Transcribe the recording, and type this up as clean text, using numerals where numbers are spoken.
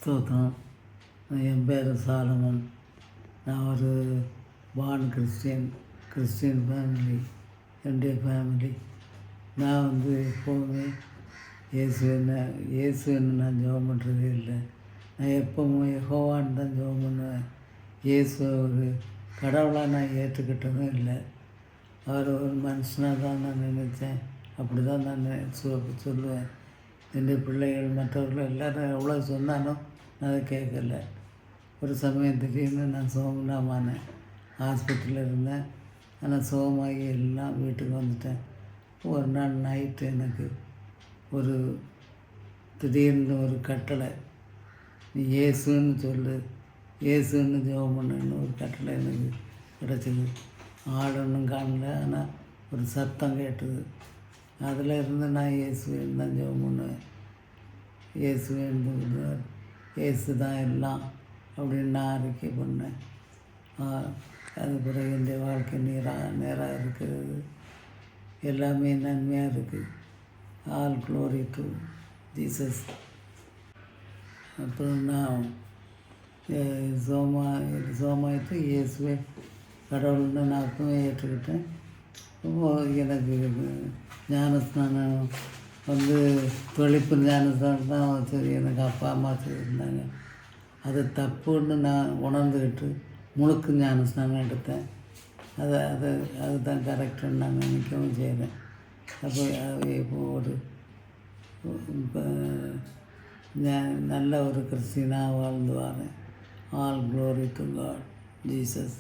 ஸ்தோத்திரம். என் பேர் சாலமன். நான் ஒரு பார்ன் கிறிஸ்டியன் ஃபேமிலி, என்னுடைய ஃபேமிலி. நான் எப்போவுமே இயேசுன்னு நான் ஜெபம் பண்ணுறதே இல்லை. நான் எப்போவும் யெகோவான்னு தான் ஜெபம் பண்ணுவேன். இயேசுவை ஒரு கடவுளாக நான் ஏற்றுக்கிட்டதும் இல்லை. அவர் ஒரு மனுஷனாக தான் நான் நினைத்தேன். அப்படி தான் நான் சொல்லுவேன். என்னுடைய பிள்ளைகள் மற்றவர்கள் எல்லோரும் எவ்வளோ சொன்னாலும் நான் அதை கேட்கல. ஒரு சமயம் திடீர்னு நான் சுகமில்லாமானேன். ஹாஸ்பிட்டலில் இருந்தேன். ஆனால் சுகமாகி எல்லாம் வீட்டுக்கு வந்துட்டேன். ஒரு நாள் நைட்டு எனக்கு ஒரு திடீர்னு ஒரு கட்டளை, நீ இயேசுன்னு சொல்லு, இயேசுன்னு ஜெபம் பண்ணுன்னு ஒரு கட்டளை எனக்கு கிடச்சிது. ஆள் ஒன்றும் காணல, ஆனால் ஒரு சத்தம் கேட்டது. அதில் இருந்து நான் இயேசுவேன்னு தான் ஜெபம் பண்ணுவேன். இயேசு தான் எல்லாம் அப்படின்னு நான் அறிக்கை பண்ணேன். அது பிறகு என்னுடைய வாழ்க்கை நேராக இருக்கிறது. எல்லாமே நன்மையாக இருக்குது. All glory to Jesus. அப்புறம் நான் சோமாயிட்டு இயேசுவே கடவுள்னு நான் அப்பவே ஏற்றுக்கிட்டேன். எனக்கு ஞானஸ்நானம் தொழிப்பு ஞானஸ்தானம் தான் வச்சு எனக்கு அப்பா அம்மா சொல்லியிருந்தாங்க. அது தப்புன்னு நான் உணர்ந்துக்கிட்டு முழுக்கு ஞானஸ்நானம் எடுத்தேன். அதுதான் கரெக்டுன்னு நான் நினைக்கவும் செய்கிறேன். அப்போ இப்போ இப்போ நல்ல ஒரு கிறிஸ்டினாக வாழ்ந்து வரேன். All glory to God Jesus.